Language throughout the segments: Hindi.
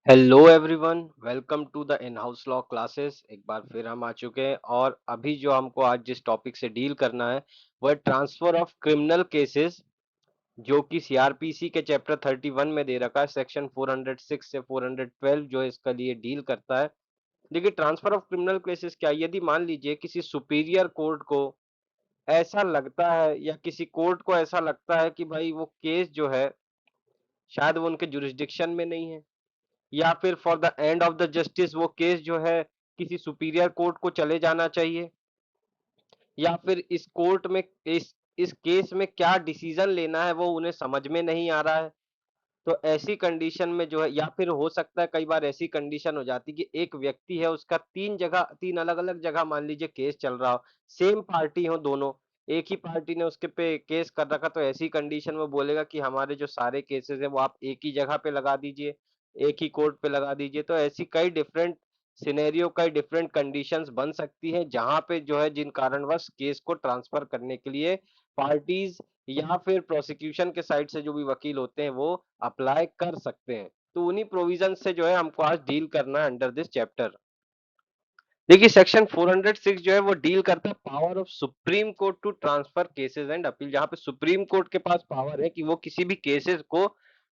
Hello everyone, welcome to the in house law classes. एक बार फिर हम आ चुके हैं और अभी जो हमको आज जिस टॉपिक से डील करना है वह ट्रांसफर ऑफ क्रिमिनल केसेस, जो कि सीआरपीसी के चैप्टर 31 में दे रखा है। सेक्शन 406 से 412 जो है इसका लिए डील करता है। देखिए, ट्रांसफर ऑफ क्रिमिनल केसेस क्या है? यदि मान लीजिए किसी सुपीरियर कोर्ट को ऐसा लगता है या किसी कोर्ट को ऐसा लगता है कि भाई वो केस जो है शायद वो उनके जुरिस्डिक्शन में नहीं है, या फिर for the end of the justice वो केस जो है किसी सुपीरियर कोर्ट को चले जाना चाहिए, या फिर इस कोर्ट में इस केस में क्या डिसीजन लेना है वो उन्हें समझ में नहीं आ रहा है। तो ऐसी कंडीशन में जो है, या फिर हो सकता है कई बार ऐसी कंडीशन हो जाती है कि एक व्यक्ति है, उसका तीन अलग अलग जगह मान लीजिए केस चल रहा हो, सेम पार्टी हो दोनों, एक ही पार्टी ने उसके पे केस कर रखा, तो ऐसी कंडीशन में बोलेगा कि हमारे जो सारे केसेस है वो आप एक ही जगह पे लगा दीजिए, एक ही कोर्ट पे लगा दीजिए। तो ऐसी कई डिफरेंट सिनेरियो, कई डिफरेंट कंडीशंस बन सकती हैं जहां पे जो है जिन कारणवश केस को ट्रांसफर करने के लिए पार्टीज या फिर प्रोसिक्यूशन के साइड से जो भी वकील होते हैं वो अप्लाई कर सकते हैं। तो उन्हीं प्रोविजन से जो है हमको आज डील करना है अंडर दिस चैप्टर। देखिए, सेक्शन 406 जो है वो डील करता है power of supreme court to transfer cases and appeal, जहां पे सुप्रीम कोर्ट के पास पावर है कि वो किसी भी केसेस को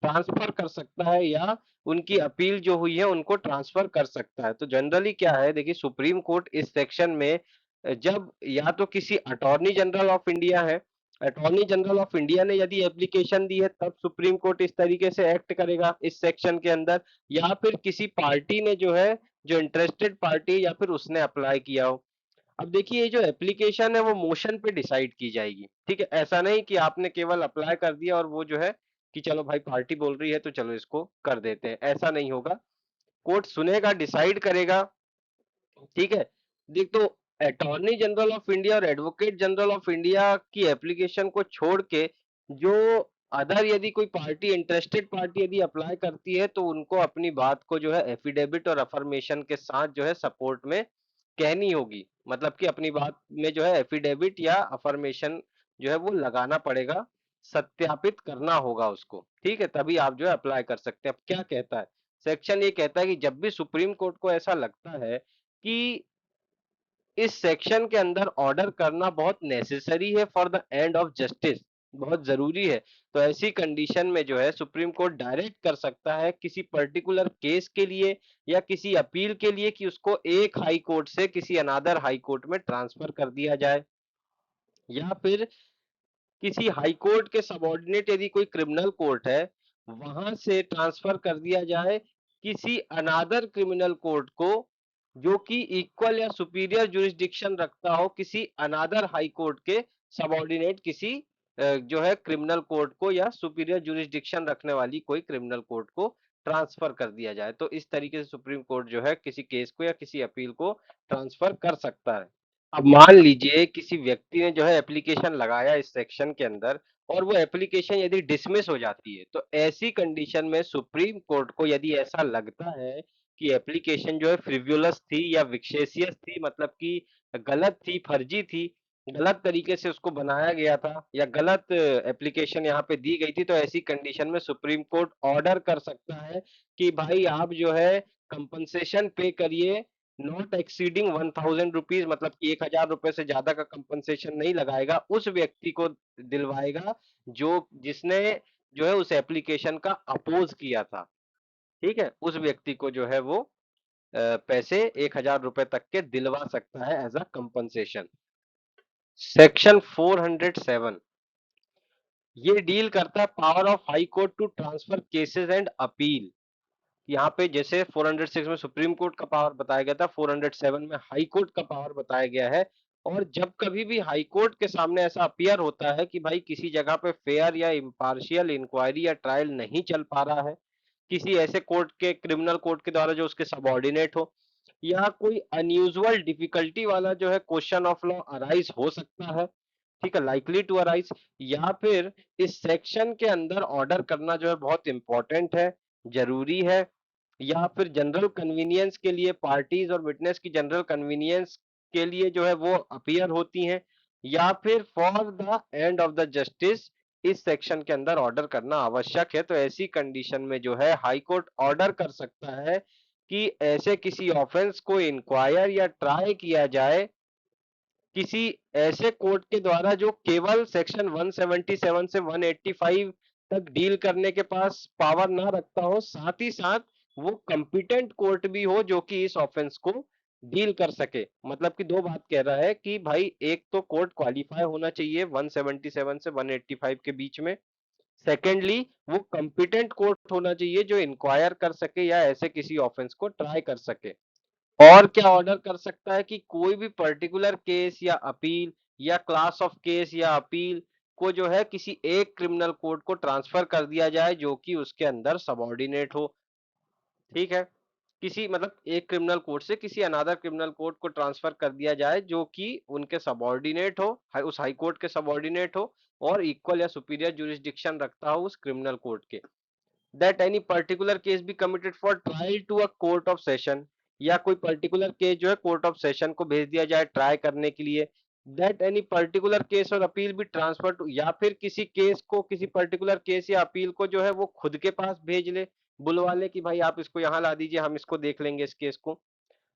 ट्रांसफर कर सकता है या उनकी अपील जो हुई है उनको ट्रांसफर कर सकता है। तो जनरली क्या है, देखिए, सुप्रीम कोर्ट इस सेक्शन में जब या तो किसी अटॉर्नी जनरल ऑफ इंडिया है, अटॉर्नी जनरल ऑफ इंडिया ने यदि एप्लीकेशन दी है तब सुप्रीम कोर्ट इस तरीके से एक्ट करेगा इस सेक्शन के अंदर, या फिर किसी पार्टी ने जो है, जो इंटरेस्टेड पार्टी या फिर उसने अप्लाई किया हो। अब देखिए, ये जो एप्लीकेशन है वो मोशन पे डिसाइड की जाएगी, ठीक है? ऐसा नहीं कि आपने केवल अप्लाई कर दिया और वो जो है कि चलो भाई पार्टी बोल रही है तो चलो इसको कर देते हैं, ऐसा नहीं होगा। कोर्ट सुनेगा, डिसाइड करेगा, ठीक है? देख, तो अटॉर्नी जनरल ऑफ इंडिया और एडवोकेट जनरल ऑफ इंडिया की एप्लीकेशन को छोड़ के जो अदर यदि कोई पार्टी, इंटरेस्टेड पार्टी यदि अप्लाई करती है तो उनको अपनी बात को जो है एफिडेविट और अफर्मेशन के साथ जो है सपोर्ट में कहनी होगी। मतलब कि अपनी बात में जो है एफिडेविट या अफर्मेशन जो है वो लगाना पड़ेगा, सत्यापित करना होगा उसको, ठीक है? तभी आप जो है अप्लाई कर सकते हैं। अब क्या कहता है सेक्शन? ये कहता है कि जब भी सुप्रीम कोर्ट को ऐसा लगता है कि इस सेक्शन के अंदर ऑर्डर करना बहुत नेसेसरी है for the end of justice, बहुत जरूरी है, तो ऐसी कंडीशन में जो है सुप्रीम कोर्ट डायरेक्ट कर सकता है किसी पर्टिकुलर केस के लिए या किसी अपील के लिए कि उसको एक हाई कोर्ट से किसी अनादर हाई कोर्ट में ट्रांसफर कर दिया जाए, या फिर किसी हाई कोर्ट के सबऑर्डिनेट यदि कोई क्रिमिनल कोर्ट है वहां से ट्रांसफर कर दिया जाए किसी अनादर क्रिमिनल कोर्ट को जो कि इक्वल या सुपीरियर जुरिस्डिक्शन रखता हो किसी अनादर हाई कोर्ट के सबऑर्डिनेट किसी जो है क्रिमिनल कोर्ट को, या सुपीरियर जुरिस्डिक्शन रखने वाली कोई क्रिमिनल कोर्ट को ट्रांसफर कर दिया जाए। तो इस तरीके से सुप्रीम कोर्ट जो है किसी केस को या किसी अपील को ट्रांसफर कर सकता है। अब मान लीजिए किसी व्यक्ति ने जो है एप्लीकेशन लगाया इस सेक्शन के अंदर और वो एप्लीकेशन यदि डिसमिस हो जाती है, तो ऐसी कंडीशन में सुप्रीम कोर्ट को यदि ऐसा लगता है कि एप्लीकेशन जो है फ्रिवुलस थी या विक्सेशियस थी, मतलब कि गलत थी, फर्जी थी, गलत तरीके से उसको बनाया गया था या गलत एप्लीकेशन यहाँ पे दी गई थी, तो ऐसी कंडीशन में सुप्रीम कोर्ट ऑर्डर कर सकता है कि भाई आप जो है कंपनसेशन पे करिए, नॉट एक्सीडिंग 1000 रुपीज, मतलब कि 1000 रुपए से ज्यादा का कंपनसेशन नहीं लगाएगा, उस व्यक्ति को दिलवाएगा जो जिसने जो है उस एप्लीकेशन का अपोज किया था, ठीक है? उस व्यक्ति को जो है वो पैसे 1000 रुपए तक के दिलवा सकता है एज अ कंपनसेशन। सेक्शन 407 ये डील करता है power of high court to transfer cases and appeal. यहाँ पे जैसे 406 में सुप्रीम कोर्ट का पावर बताया गया था, 407 में हाई कोर्ट का पावर बताया गया है। और जब कभी भी हाई कोर्ट के सामने ऐसा अपीयर होता है कि भाई किसी जगह पे फेयर या इम्पार्शियल इंक्वायरी या ट्रायल नहीं चल पा रहा है, किसी ऐसे कोर्ट के, क्रिमिनल कोर्ट के द्वारा जो उसके सबऑर्डिनेट हो, या कोई अनयूजुअल डिफिकल्टी वाला जो है क्वेश्चन ऑफ लॉ अराइज हो सकता है, ठीक है, लाइकली टू अराइज, या फिर इस सेक्शन के अंदर ऑर्डर करना जो है बहुत इंपॉर्टेंट है, जरूरी है, या फिर जनरल कन्वीनियंस के लिए पार्टीज और विटनेस की जनरल कन्वीनियंस के लिए जो है वो अपीयर होती हैं, या फिर for the end of the justice इस सेक्शन के अंदर ऑर्डर करना आवश्यक है। तो ऐसी कंडीशन में जो है हाई कोर्ट ऑर्डर कर सकता है कि ऐसे किसी ऑफेंस को इंक्वायर या ट्राई किया जाए किसी ऐसे कोर्ट के द्वारा जो केवल सेक्शन 177 से 185 तक डील करने के पास पावर ना रखता हो, साथ ही साथ वो कॉम्पिटेंट कोर्ट भी हो जो कि इस ऑफेंस को डील कर सके। मतलब कि दो बात कह रहा है कि भाई एक तो कोर्ट क्वालिफाई होना चाहिए 177 से 185 के बीच में, सेकेंडली वो कॉम्पिटेंट कोर्ट होना चाहिए जो इंक्वायर कर सके या ऐसे किसी ऑफेंस को ट्राई कर सके। और क्या ऑर्डर कर सकता है कि कोई भी पर्टिकुलर केस या अपील या क्लास ऑफ केस या अपील को जो है किसी एक क्रिमिनल कोर्ट को ट्रांसफर कर दिया जाए जो कि उसके अंदर सबऑर्डिनेट हो। ठीक है, किसी मतलब एक क्रिमिनल कोर्ट से किसी अनादर क्रिमिनल कोर्ट को ट्रांसफर कर दिया जाए जो कि उनके सबऑर्डिनेट हो, उस हाई कोर्ट के सबऑर्डिनेट हो और इक्वल या सुपीरियर जुरिस्डिक्शन रखता हो उस क्रिमिनल कोर्ट के। That any particular case be committed for trial to a court of session, या कोई पर्टिकुलर केस जो है कोर्ट ऑफ सेशन को भेज दिया जाए ट्राई करने के लिए। दैट एनी पर्टिकुलर केस और अपील भी ट्रांसफर टू, या फिर किसी केस को किसी पर्टिकुलर केस या अपील को जो है वो खुद के पास भेज ले, बुलवा ले कि भाई आप इसको यहाँ ला दीजिए, हम इसको देख लेंगे इस केस को।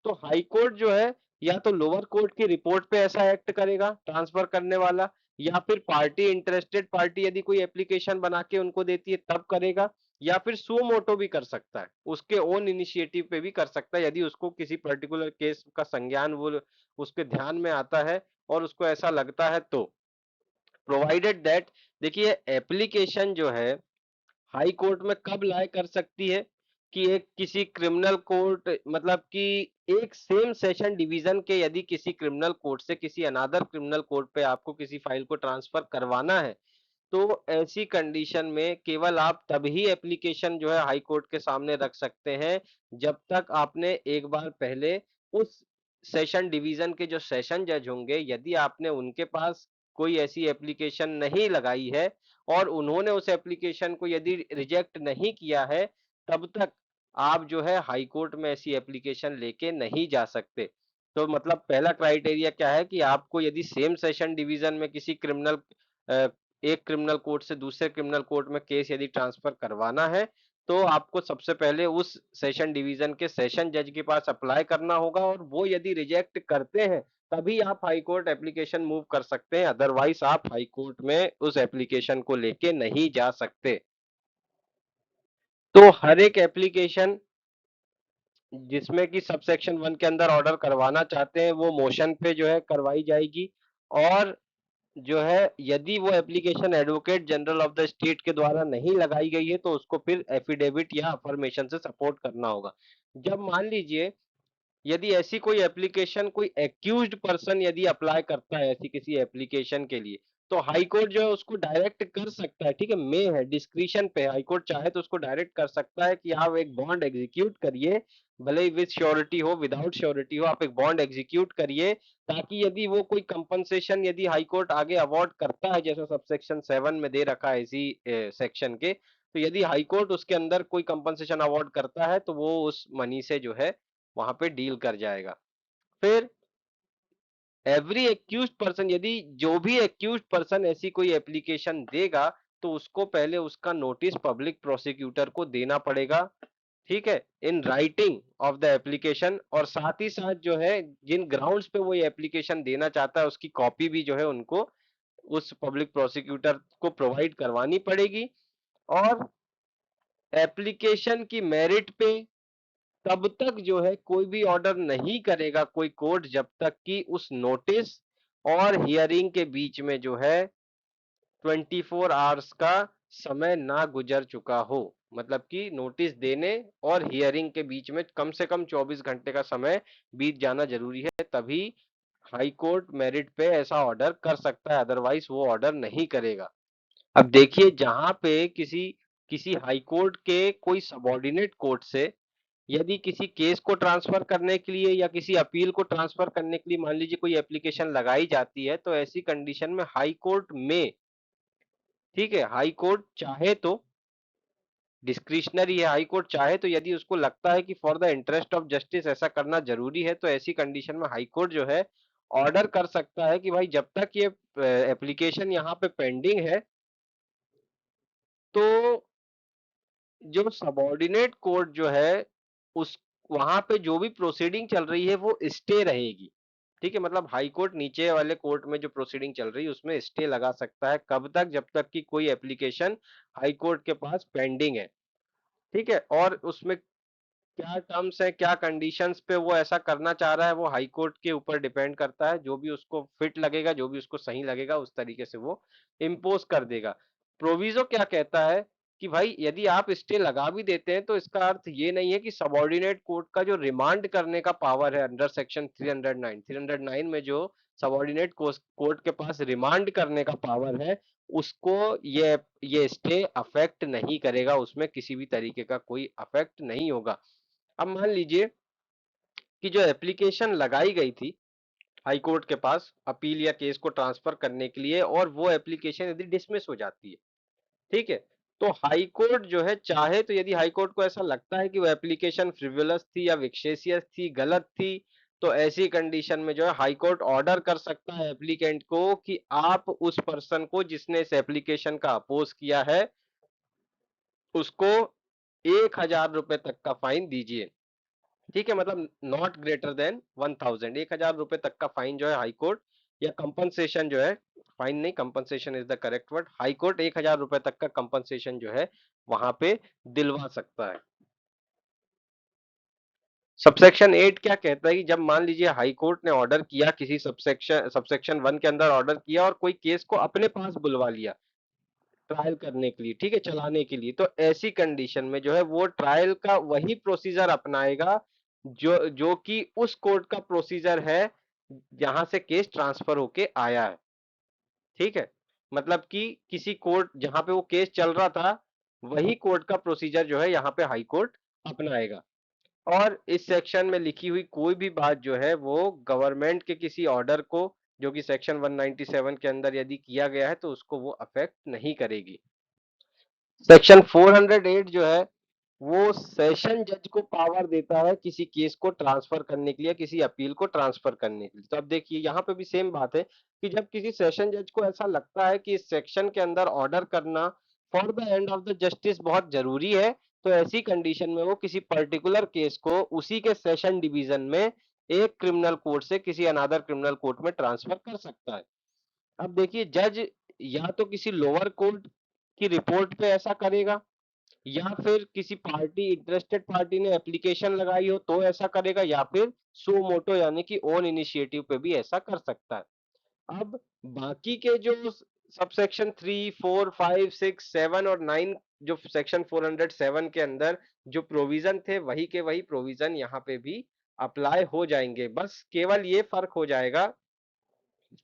तो हाई कोर्ट जो है या तो लोअर कोर्ट की रिपोर्ट पे ऐसा एक्ट करेगा ट्रांसफर करने वाला, या फिर पार्टी इंटरेस्टेड पार्टी यदि कोई एप्लीकेशन बना के उनको देती है तब करेगा, या फिर सो मोटो भी कर सकता है, उसके ओन इनिशिएटिव पे भी कर सकता है यदि उसको किसी पर्टिकुलर केस का संज्ञान वो उसके ध्यान में आता है और उसको ऐसा लगता है तो। प्रोवाइडेड दैट, देखिए एप्लीकेशन जो है हाई कोर्ट में कब लाए कर सकती है कि एक किसी क्रिमिनल कोर्ट मतलब कि एक सेम सेशन डिवीजन के यदि किसी क्रिमिनल कोर्ट से किसी अनादर क्रिमिनल कोर्ट पे आपको किसी फाइल को ट्रांसफर करवाना है, तो ऐसी कंडीशन में केवल आप तभी एप्लीकेशन जो है हाई कोर्ट के सामने रख सकते हैं जब तक आपने एक बार पहले उस सेशन डिवीजन के जो सेशन जज होंगे यदि आपने उनके पास कोई ऐसी एप्लीकेशन नहीं लगाई है और उन्होंने उस एप्लीकेशन को यदि रिजेक्ट नहीं किया है, तब तक आप जो है हाई कोर्ट में ऐसी एप्लीकेशन लेके नहीं जा सकते। तो मतलब पहला क्राइटेरिया क्या है कि आपको यदि सेम सेशन डिवीजन में किसी क्रिमिनल एक क्रिमिनल कोर्ट से दूसरे क्रिमिनल कोर्ट में केस यदि ट्रांसफर करवाना है, तो आपको सबसे पहले उस सेशन डिवीजन के सेशन जज के पास अप्लाई करना होगा और वो यदि रिजेक्ट करते हैं तभी आप हाई कोर्ट एप्लीकेशन मूव कर सकते हैं, अदरवाइज आप हाई कोर्ट में उस एप्लीकेशन को लेके नहीं जा सकते। तो हर एक एप्लीकेशन जिसमें कि सबसेक्शन 1 के अंदर ऑर्डर करवाना चाहते हैं वो मोशन पे जो है करवाई जाएगी, और जो है यदि वो application advocate general of the state के द्वारा नहीं लगाई गई है तो उसको फिर एफिडेविट या अफर्मेशन से सपोर्ट करना होगा। जब मान लीजिए यदि ऐसी कोई एप्लीकेशन कोई एक्यूज्ड पर्सन यदि अप्लाई करता है ऐसी किसी एप्लीकेशन के लिए, तो हाई कोर्ट जो है उसको डायरेक्ट कर सकता है, ठीक है, मे है डिस्क्रिशन पे, हाई कोर्ट चाहे तो उसको डायरेक्ट कर सकता है कि आप एक बॉन्ड एग्जीक्यूट करिए, भले ही विद श्योरिटी हो विदाउट श्योरिटी हो, आप एक बॉन्ड एग्जीक्यूट करिए, ताकि यदि वो कोई कंपनसेशन यदि हाई कोर्ट आगे अवार्ड करता है जैसा सबसेक्शन 7 में दे रखा है इसी सेक्शन के, तो यदि हाई कोर्ट उसके अंदर कोई कंपनसेशन अवार्ड करता है तो वो उस मनी से जो है वहां पे डील कर जाएगा। फिर एवरी एक्यूज पर्सन, यदि जो भी एक्यूज पर्सन ऐसी कोई एप्लीकेशन देगा तो उसको पहले उसका नोटिस पब्लिक प्रोसिक्यूटर को देना पड़ेगा, ठीक है, in writing of the application, और साथ ही साथ जो है जिन ग्राउंड्स पे वो ये एप्लीकेशन देना चाहता है उसकी कॉपी भी जो है उनको उस पब्लिक प्रोसिक्यूटर को प्रोवाइड करवानी पड़ेगी। और एप्लीकेशन की मेरिट पे तब तक जो है कोई भी ऑर्डर नहीं करेगा कोई कोर्ट जब तक कि उस नोटिस और हियरिंग के बीच में जो है 24 आवर्स का समय ना गुजर चुका हो। मतलब कि नोटिस देने और हियरिंग के बीच में कम से कम 24 घंटे का समय बीत जाना जरूरी है, तभी हाई कोर्ट मेरिट पे ऐसा ऑर्डर कर सकता है, अदरवाइज वो ऑर्डर नहीं करेगा। अब देखिए जहां पे किसी किसी हाई कोर्ट के कोई सबॉर्डिनेट कोर्ट से यदि किसी केस को ट्रांसफर करने के लिए या किसी अपील को ट्रांसफर करने के लिए मान लीजिए कोई एप्लीकेशन लगाई जाती है, तो ऐसी कंडीशन में हाई कोर्ट में, ठीक है, हाई कोर्ट चाहे तो डिस्क्रिशनरी है, हाई कोर्ट चाहे तो यदि उसको लगता है कि for the interest of justice ऐसा करना जरूरी है तो ऐसी कंडीशन में हाई कोर्ट जो है ऑर्डर कर सकता है कि भाई जब तक ये एप्लीकेशन यहाँ पे पेंडिंग है तो जो सबॉर्डिनेट कोर्ट जो है, उस वहां पे जो भी प्रोसीडिंग चल रही है वो स्टे रहेगी। ठीक है, मतलब हाई कोर्ट नीचे वाले कोर्ट में जो प्रोसीडिंग चल रही है उसमें स्टे लगा सकता है, कब तक? जब तक कि कोई एप्लीकेशन हाई कोर्ट के पास पेंडिंग है। ठीक है, और उसमें क्या टर्म्स है, क्या कंडीशंस पे वो ऐसा करना चाह रहा है, वो हाई कोर्ट के ऊपर डिपेंड करता है। जो भी उसको फिट लगेगा, जो भी उसको सही लगेगा, उस तरीके से वो इम्पोज कर देगा। प्रोविजो क्या कहता है कि भाई यदि आप स्टे लगा भी देते हैं तो इसका अर्थ ये नहीं है कि सबॉर्डिनेट कोर्ट का जो रिमांड करने का पावर है अंडर सेक्शन 309 में जो सबॉर्डिनेट कोर्ट के पास रिमांड करने का पावर है, उसको ये स्टे अफेक्ट नहीं करेगा, उसमें किसी भी तरीके का कोई अफेक्ट नहीं होगा। अब मान लीजिए कि जो एप्लीकेशन लगाई गई थी हाई कोर्ट के पास अपील या केस को ट्रांसफर करने के लिए, और वो एप्लीकेशन यदि डिसमिस हो जाती है, ठीक है, तो हाई कोर्ट जो है चाहे तो, यदि हाई कोर्ट को ऐसा लगता है कि वो एप्लीकेशन फ्रिवोलस थी या विक्सेशियस थी, गलत थी, तो ऐसी कंडीशन में जो है हाई कोर्ट ऑर्डर कर सकता है एप्लीकेंट को कि आप उस पर्सन को जिसने इस एप्लीकेशन का अपोज किया है, उसको 1,000 रुपए तक का फाइन दीजिए। ठीक है, मतलब नॉट ग्रेटर देन 1,000, 1,000 रुपए तक का फाइन जो है हाई कोर्ट, या कंपनसेशन जो है, फाइन नहीं, compensation is the correct word, high court 1,000 रुपए तक का कंपनसेशन जो है वहां पे दिलवा सकता है। सबसेक्शन 8 क्या कहता है कि जब मान लीजिए हाई कोर्ट ने ऑर्डर किया, किसी सबसेक्शन 1 के अंदर ऑर्डर किया और कोई केस को अपने पास बुलवा लिया ट्रायल करने के लिए, ठीक है, चलाने के लिए, तो ऐसी कंडीशन में जो है वो ट्रायल का वही प्रोसीजर अपनाएगा जो जो कि उस कोर्ट का प्रोसीजर है जहां से केस ट्रांसफर होके आया है। ठीक है, मतलब कि किसी कोर्ट जहां पे वो केस चल रहा था, वही कोर्ट का प्रोसीजर जो है यहाँ पे हाई कोर्ट अपनाएगा। और इस सेक्शन में लिखी हुई कोई भी बात जो है वो गवर्नमेंट के किसी ऑर्डर को, जो कि सेक्शन 197 के अंदर यदि किया गया है, तो उसको वो अफेक्ट नहीं करेगी। सेक्शन 408 जो है वो सेशन जज को पावर देता है किसी केस को ट्रांसफर करने के लिए, किसी अपील को ट्रांसफर करने के लिए। तो अब देखिए यहाँ पे भी सेम बात है कि जब किसी सेशन जज को ऐसा लगता है कि इस सेक्शन के अंदर ऑर्डर करना for the end of the justice बहुत जरूरी है, तो ऐसी कंडीशन में वो किसी पर्टिकुलर केस को उसी के सेशन डिवीजन में एक क्रिमिनल कोर्ट से किसी अनादर क्रिमिनल कोर्ट में ट्रांसफर कर सकता है। अब देखिए जज या तो किसी लोअर कोर्ट की रिपोर्ट पे ऐसा करेगा, या फिर किसी पार्टी, इंटरेस्टेड पार्टी ने एप्लीकेशन लगाई हो तो ऐसा करेगा, या फिर सो मोटो यानी कि ओन इनिशिएटिव पे भी ऐसा कर सकता है। अब बाकी के जो सबसेक्शन 3, 4, 5, 6, 7 और 9, जो सेक्शन 407 के अंदर जो प्रोविजन थे, वही के वही प्रोविजन यहाँ पे भी अप्लाई हो जाएंगे। बस केवल ये फर्क हो जाएगा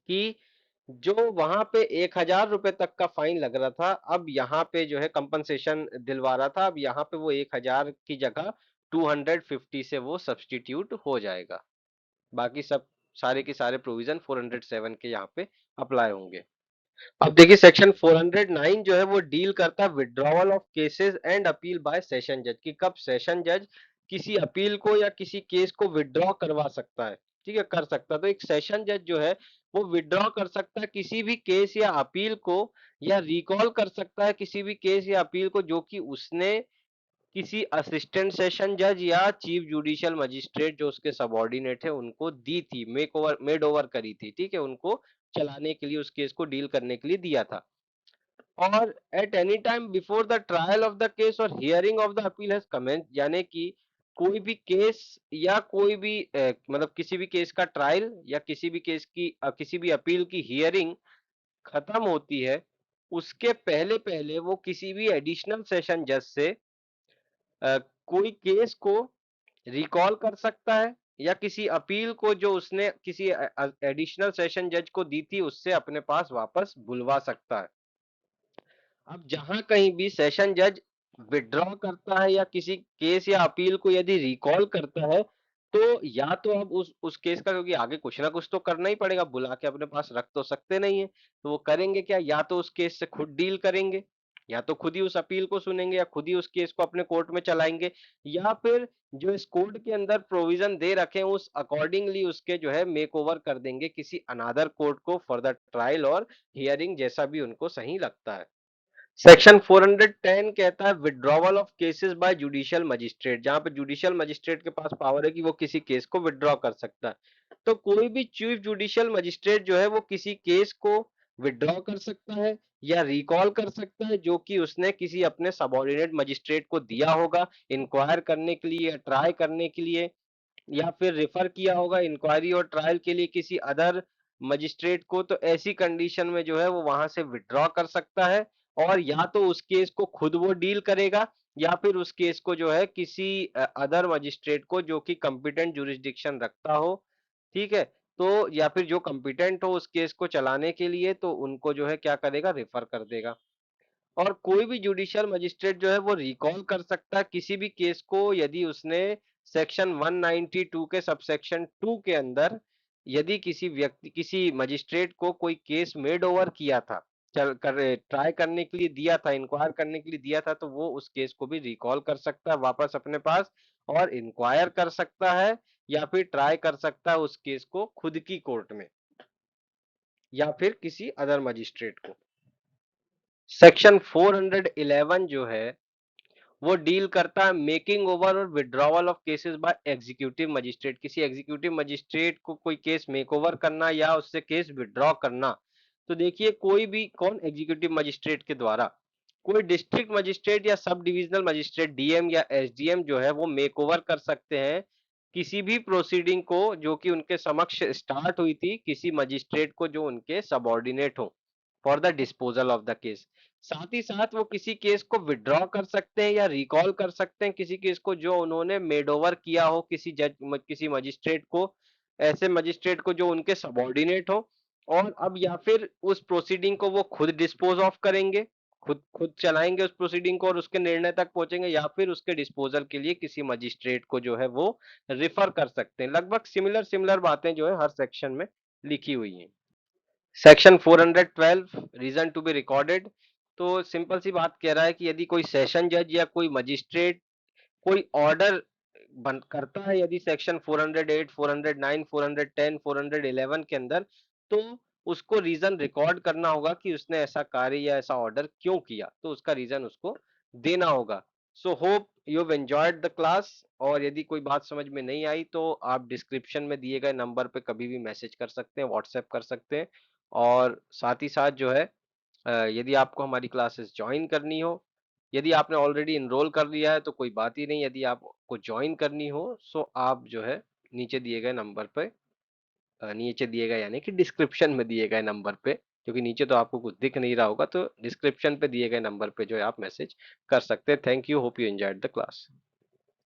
कि जो वहां पे 1,000 रुपए तक का फाइन लग रहा था, अब यहाँ पे जो है कंपनसेशन दिलवा रहा था, अब यहाँ पे वो 1,000 की जगह 250 से वो सब्सटीट्यूट हो जाएगा। बाकी सब सारे के सारे प्रोविजन 407 के यहाँ पे अप्लाई होंगे। अब देखिए सेक्शन 409 जो है वो डील करता है withdrawal of cases and appeal bye session जज, कि कब सेशन जज किसी अपील को या किसी केस को विड्रॉ करवा सकता है। ठीक है, कर सकता है। तो एक सेशन जज जो है वो विड्रॉ कर सकता है किसी भी केस या अपील को, या रिकॉल कर सकता है किसी भी केस या अपील को जो कि उसने किसी असिस्टेंट सेशन जज या चीफ जुडिशियल मजिस्ट्रेट जो उसके सबॉर्डिनेट है उनको दी थी, मेड ओवर करी थी। ठीक है, उनको चलाने के लिए, उस केस को डील करने के लिए दिया था। और at any time before the trial of the case और hearing of the appeal has commence, यानी कि कोई भी केस या कोई भी मतलब किसी भी केस का ट्रायल या किसी भी केस की किसी भी अपील की हियरिंग खत्म होती है, उसके पहले पहले वो किसी भी एडिशनल सेशन जज से कोई केस को रिकॉल कर सकता है, या किसी अपील को जो उसने किसी एडिशनल सेशन जज को दी थी उससे अपने पास वापस बुलवा सकता है। अब जहां कहीं भी सेशन जज विड्रॉ करता है या किसी केस या अपील को यदि रिकॉल करता है, तो या तो अब उस केस का, क्योंकि आगे कुछ ना कुछ तो करना ही पड़ेगा, बुला के अपने पास रख तो सकते नहीं है, तो वो करेंगे क्या, या तो उस केस से खुद डील करेंगे, या तो खुद ही उस अपील को सुनेंगे, या खुद ही उस केस को अपने कोर्ट में चलाएंगे, या फिर जो इस कोड के अंदर प्रोविजन दे रखे हैं उस अकॉर्डिंगली उसके जो है मेक ओवर कर देंगे किसी अनादर कोर्ट को फॉर द ट्रायल और हियरिंग, जैसा भी उनको सही लगता है। सेक्शन 410 कहता है withdrawal of cases bye judicial magistrate, जहां पे जुडिशियल मजिस्ट्रेट के पास पावर है कि वो किसी केस को विड्रॉ कर सकता है। तो कोई भी चीफ जुडिशियल मजिस्ट्रेट जो है वो किसी केस को विड्रॉ कर सकता है या रिकॉल कर सकता है जो कि उसने किसी अपने सबऑर्डिनेट मजिस्ट्रेट को दिया होगा इंक्वायर करने के लिए या ट्राई करने के लिए, या फिर रेफर किया होगा इंक्वायरी और ट्रायल के लिए किसी अदर मजिस्ट्रेट को। तो ऐसी कंडीशन में जो है वो वहां से विड्रॉ कर सकता है, और या तो उस केस को खुद वो डील करेगा या फिर उस केस को जो है किसी अदर मजिस्ट्रेट को जो कि कंपिटेंट जुरिस्डिक्शन रखता हो, ठीक है, तो या फिर जो कंपिटेंट हो उस केस को चलाने के लिए, तो उनको जो है क्या करेगा, रेफर कर देगा। और कोई भी जुडिशियल मजिस्ट्रेट जो है वो रिकॉल कर सकता है किसी भी केस को यदि उसने सेक्शन 192 के सबसेक्शन 2 के अंदर, यदि किसी व्यक्ति किसी मजिस्ट्रेट को कोई केस मेड ओवर किया था, चल कर ट्राई करने के लिए दिया था, इंक्वायर करने के लिए दिया था, तो वो उस केस को भी रिकॉल कर सकता है वापस अपने पास और इंक्वायर कर सकता है या फिर ट्राई कर सकता है उस केस को खुद की कोर्ट में या फिर किसी अदर मजिस्ट्रेट को। सेक्शन 411 जो है वो डील करता है मेकिंग ओवर और withdrawal of cases bye executive magistrate, किसी एग्जीक्यूटिव मजिस्ट्रेट को कोई केस मेक ओवर करना या उससे केस विड्रॉ करना। तो देखिए कोई भी कौन एग्जीक्यूटिव मजिस्ट्रेट के द्वारा, कोई डिस्ट्रिक्ट मजिस्ट्रेट या सब डिविजनल मजिस्ट्रेट डीएम या एसडीएम जो है वो मेक ओवर कर सकते हैं किसी भी प्रोसीडिंग को जो कि उनके समक्ष स्टार्ट हुई थी किसी मजिस्ट्रेट को जो उनके सबऑर्डिनेट हो, for the disposal of the case. साथ ही साथ वो किसी केस को विड्रॉ कर सकते हैं या रिकॉल कर सकते हैं किसी केस को जो उन्होंने मेड ओवर किया हो किसी किसी मजिस्ट्रेट को, ऐसे मजिस्ट्रेट को जो उनके सबऑर्डिनेट हो। और अब या फिर उस प्रोसीडिंग को वो खुद डिस्पोज ऑफ करेंगे, खुद खुद चलाएंगे उस प्रोसीडिंग को और उसके निर्णय तक पहुंचेंगे, या फिर उसके डिस्पोजल के लिए किसी मजिस्ट्रेट को जो है वो रिफर कर सकते हैं। लगभग सिमिलर सिमिलर बातें जो है हर सेक्शन में लिखी हुई हैं। Section 412 reason to be recorded, तो सिंपल सी बात कह रहा है कि यदि कोई सेशन जज या कोई मजिस्ट्रेट कोई ऑर्डर बन करता है यदि सेक्शन 408, 409, 410, 411 के अंदर, तो उसको रीजन रिकॉर्ड करना होगा कि उसने ऐसा कार्य या ऐसा ऑर्डर क्यों किया, तो उसका रीजन उसको देना होगा। So hope you have enjoyed the class, और यदि कोई बात समझ में नहीं आई तो आप डिस्क्रिप्शन में दिए गए नंबर पे कभी भी मैसेज कर सकते हैं, व्हाट्सएप कर सकते हैं। और साथ ही साथ जो है यदि आपको हमारी क्लासेस ज्वाइन करनी हो, यदि आपने ऑलरेडी इनरोल कर लिया है तो कोई बात ही नहीं, यदि आपको ज्वाइन करनी हो सो आप जो है नीचे दिए गए नंबर पे, नीचे दिए गए यानी कि डिस्क्रिप्शन में दिए गए नंबर पे, क्योंकि नीचे तो आपको कुछ दिख नहीं रहा होगा, तो डिस्क्रिप्शन पे दिए गए नंबर पे जो है आप मैसेज कर सकते हैं। Thank you, hope you enjoyed the class.